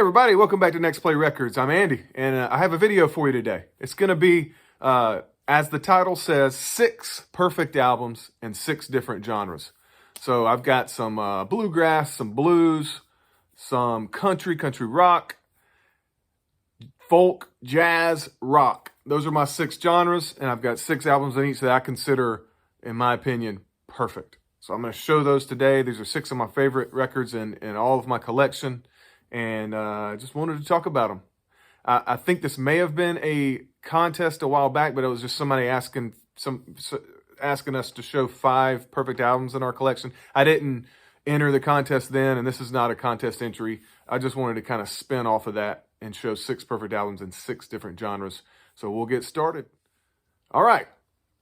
everybody, welcome back to Next Play Records. I'm Andy, and I have a video for you today. It's going to be, as the title says, 6 perfect albums in 6 different genres. So I've got some bluegrass, some blues, some country rock, folk, jazz, rock. Those are my 6 genres, and I've got 6 albums in each that I consider, in my opinion, perfect. So I'm going to show those today. These are 6 of my favorite records in all of my collection. And I just wanted to talk about them. I think this may have been a contest a while back, but it was just somebody asking us to show 5 perfect albums in our collection. I didn't enter the contest then, and this is not a contest entry. I just wanted to kind of spin off of that and show 6 perfect albums in 6 different genres. So we'll get started. All right.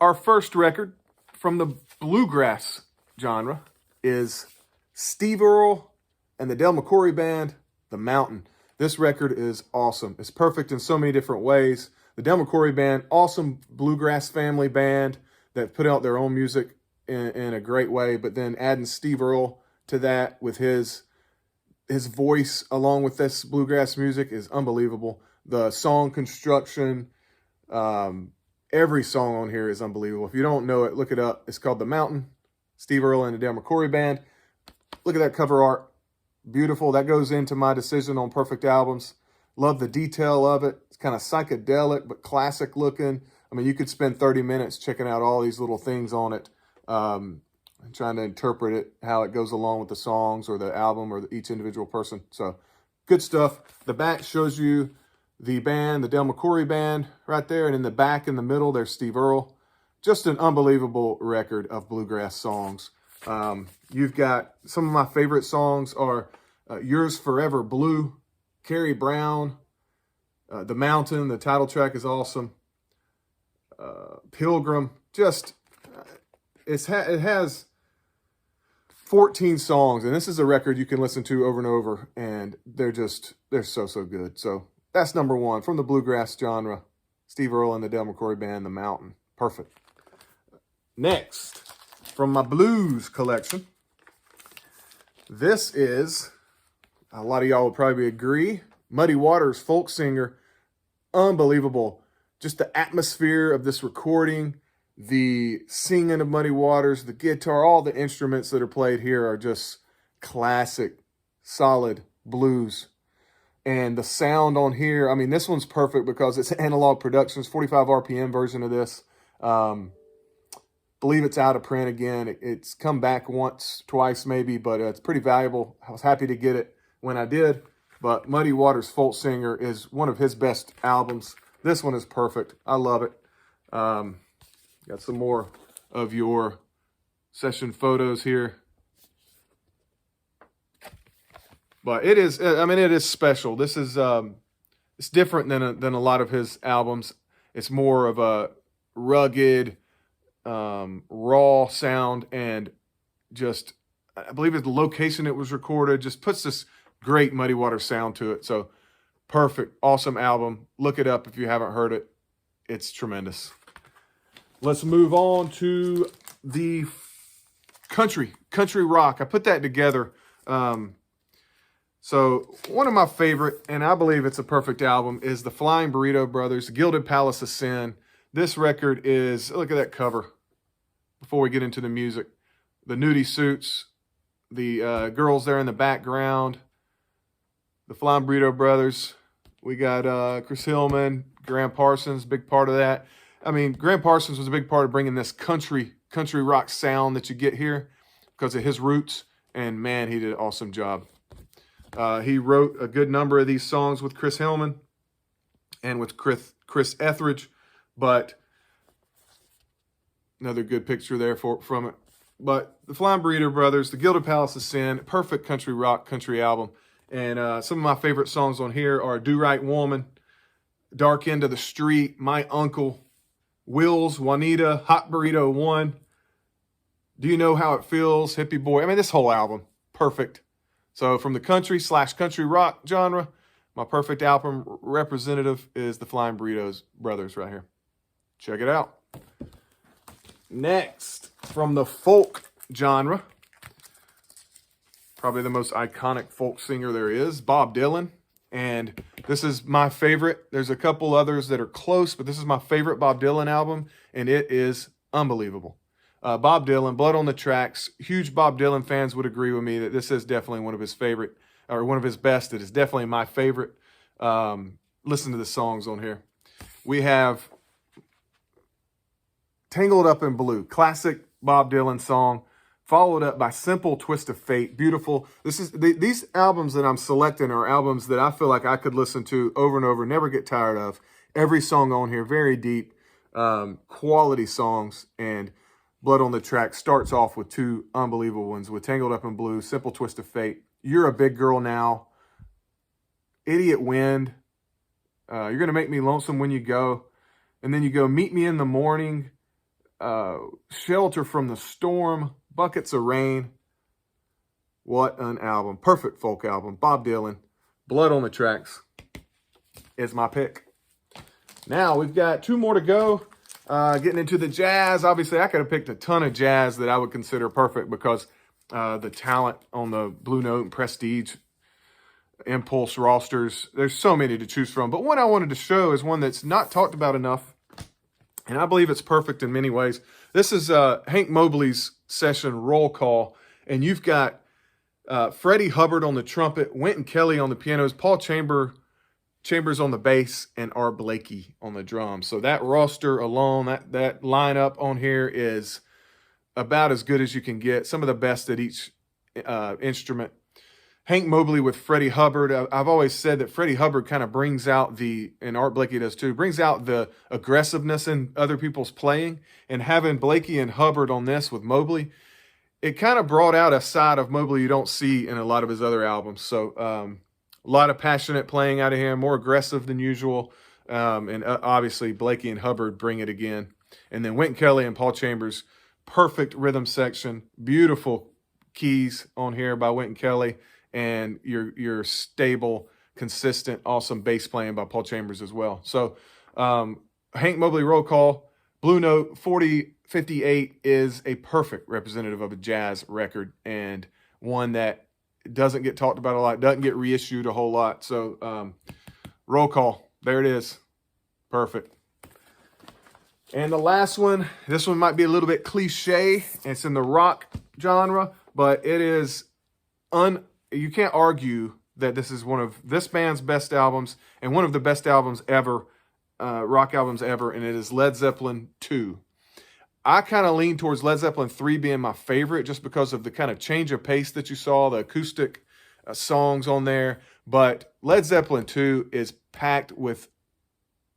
Our first record from the bluegrass genre is Steve Earle and the Del McCoury Band, The Mountain. This record is awesome. It's perfect in so many different ways. The Del McCoury Band, awesome bluegrass family band that put out their own music in a great way, but then adding Steve Earle to that with his voice along with this bluegrass music is unbelievable. The song construction, every song on here is unbelievable. If you don't know it, look it up. It's called The Mountain, Steve Earle and the Del McCoury Band. Look at that cover art. Beautiful. That goes into my decision on perfect albums. Love the detail of it. It's kind of psychedelic, but classic looking. I mean, you could spend 30 minutes checking out all these little things on it, and trying to interpret it, how it goes along with the songs or the album or each individual person. So good stuff. The back shows you the band, the Del McCoury Band right there. And in the back, in the middle, there's Steve Earle. Just an unbelievable record of bluegrass songs. You've got some of my favorite songs are Yours Forever Blue, Carrie Brown, The Mountain, the title track is awesome. Pilgrim, just, it has 14 songs, and this is a record you can listen to over and over, and they're so good. So that's number 1 from the bluegrass genre, Steve Earle and the Del McCoury Band, The Mountain. Perfect. Next, from my blues collection, this is, a lot of y'all will probably agree, Muddy Waters, folk singer. Unbelievable. Just the atmosphere of this recording, the singing of Muddy Waters, the guitar, all the instruments that are played here are just classic, solid blues. And the sound on here, I mean, this one's perfect because it's analog productions, 45 RPM version of this. Believe it's out of print again. It's come back once, twice maybe, but it's pretty valuable. I was happy to get it when I did. But Muddy Waters Folk Singer is one of his best albums. This one is perfect. I love it. Got some more of your session photos here. But it is, I mean, it is special. This is, it's different than a lot of his albums. It's more of a rugged, raw sound, and just, I believe it's the location it was recorded, just puts this great Muddy Waters sound to it. So perfect, awesome album. Look it up if you haven't heard it. It's tremendous. Let's move on to the country rock. I put that together. So one of my favorite, and I believe it's a perfect album, is the Flying Burrito Brothers, Gilded Palace of Sin. This record is, look at that cover. Before we get into the music, the nudie suits, the girls there in the background, the Flying Burrito Brothers. We got Chris Hillman, Graham Parsons, big part of that. I mean, Graham Parsons was a big part of bringing this country rock sound that you get here because of his roots. And man, he did an awesome job. He wrote a good number of these songs with Chris Hillman and with Chris Etheridge, but another good picture there from it. But the Flying Burrito Brothers, the Gilded Palace of Sin, perfect country rock, country album. And some of my favorite songs on here are Do Right Woman, Dark End of the Street, My Uncle, Wills, Juanita, Hot Burrito 1, Do You Know How It Feels, Hippie Boy. I mean, this whole album, perfect. So from the country rock genre, my perfect album representative is the Flying Burrito Brothers right here. Check it out. Next, from the folk genre, probably the most iconic folk singer there is, Bob Dylan. And this is my favorite. There's a couple others that are close, but this is my favorite Bob Dylan album, and it is unbelievable. Bob Dylan, Blood on the Tracks. Huge Bob Dylan fans would agree with me that this is definitely one of his favorite, or one of his best. It is definitely my favorite. Listen to the songs on here. We have Tangled Up in Blue, classic Bob Dylan song, followed up by Simple Twist of Fate, beautiful. These albums that I'm selecting are albums that I feel like I could listen to over and over, never get tired of. Every song on here, very deep, quality songs, and Blood on the Track starts off with two unbelievable ones with Tangled Up in Blue, Simple Twist of Fate, You're a Big Girl Now, Idiot Wind, You're Gonna Make Me Lonesome When You Go, and then you go Meet Me in the Morning, Shelter from the Storm, Buckets of Rain. What an album. Perfect folk album. Bob Dylan, Blood on the Tracks is my pick. Now we've got two more to go. Getting into the jazz. Obviously, I could have picked a ton of jazz that I would consider perfect because the talent on the Blue Note and Prestige Impulse rosters. There's so many to choose from. But one I wanted to show is one that's not talked about enough, and I believe it's perfect in many ways. This is Hank Mobley's session roll call, and you've got Freddie Hubbard on the trumpet, Wynton Kelly on the pianos, Paul Chambers on the bass, and Art Blakey on the drums. So that roster alone, that lineup on here is about as good as you can get. Some of the best at each instrument. Hank Mobley with Freddie Hubbard. I've always said that Freddie Hubbard kind of brings out and Art Blakey does too, brings out the aggressiveness in other people's playing. And having Blakey and Hubbard on this with Mobley, it kind of brought out a side of Mobley you don't see in a lot of his other albums. So a lot of passionate playing out of him, more aggressive than usual. And obviously Blakey and Hubbard bring it again. And then Wynton Kelly and Paul Chambers, perfect rhythm section, beautiful keys on here by Wynton Kelly. And your stable, consistent, awesome bass playing by Paul Chambers as well. So Hank Mobley roll call, Blue Note 4058 is a perfect representative of a jazz record and one that doesn't get talked about a lot, doesn't get reissued a whole lot. So roll call, there it is. Perfect. And the last one, this one might be a little bit cliche. It's in the rock genre, but it is you can't argue that this is one of this band's best albums and one of the best albums ever, rock albums ever, and it is Led Zeppelin 2. I kind of lean towards Led Zeppelin 3 being my favorite just because of the kind of change of pace that you saw, the acoustic songs on there. But Led Zeppelin 2 is packed with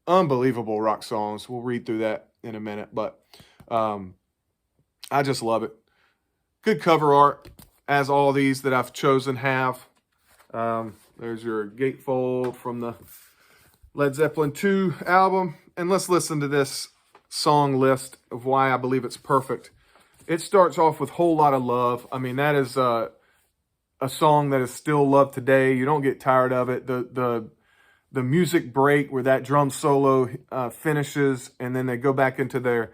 unbelievable rock songs. We'll read through that in a minute, but I just love it. Good cover art, as all these that I've chosen have. There's your gatefold from the Led Zeppelin 2 album. And let's listen to this song list of why I believe it's perfect. It starts off with Whole Lot of Love. I mean, that is a song that is still loved today. You don't get tired of it. The music break where that drum solo finishes and then they go back into their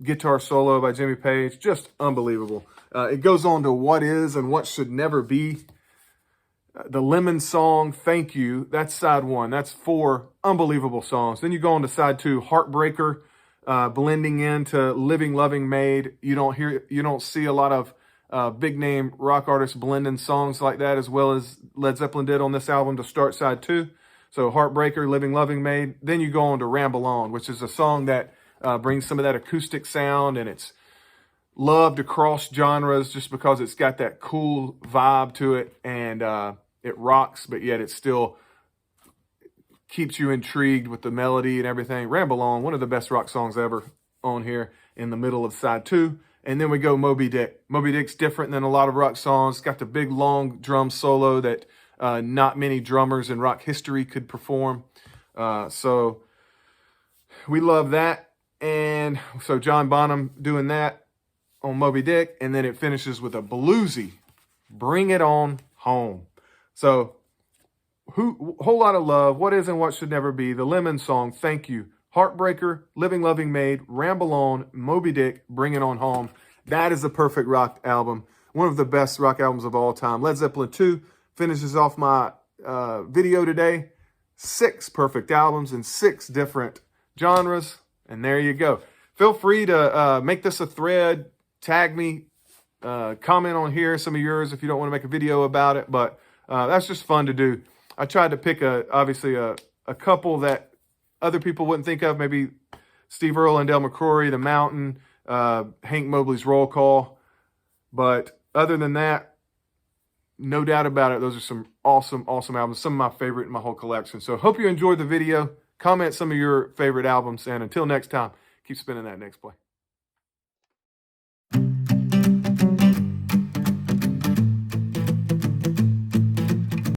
guitar solo by Jimmy Page, just unbelievable. It goes on to What Is and What Should Never Be. The Lemon Song, Thank You, that's side one. That's 4 unbelievable songs. Then you go on to side 2, Heartbreaker, blending into Living Loving Maid. You don't see a lot of big name rock artists blending songs like that as well as Led Zeppelin did on this album to start side 2. So Heartbreaker, Living Loving Maid. Then you go on to Ramble On, which is a song that brings some of that acoustic sound, and it's loved across genres just because it's got that cool vibe to it, and it rocks, but yet it still keeps you intrigued with the melody and everything. Ramble On, one of the best rock songs ever on here in the middle of side 2. And then we go Moby Dick. Moby Dick's different than a lot of rock songs. It's got the big, long drum solo that not many drummers in rock history could perform. So we love that. And so John Bonham doing that on Moby Dick. And then it finishes with a bluesy Bring It On Home. So Whole Lot of Love, What Is and What Should Never Be, The Lemon Song, Thank You, Heartbreaker, Living Loving Maid, Ramble On, Moby Dick, Bring It On Home. That is the perfect rock album. One of the best rock albums of all time. Led Zeppelin 2 finishes off my video today. 6 perfect albums in 6 different genres. And there you go. Feel free to make this a thread, tag me, comment on here, some of yours if you don't want to make a video about it. But that's just fun to do. I tried to pick obviously a couple that other people wouldn't think of. Maybe Steve Earle and Del McCrory, The Mountain, Hank Mobley's Roll Call. But other than that, no doubt about it, those are some awesome, awesome albums. Some of my favorite in my whole collection. So hope you enjoyed the video. Comment some of your favorite albums. And until next time, keep spinning that next play.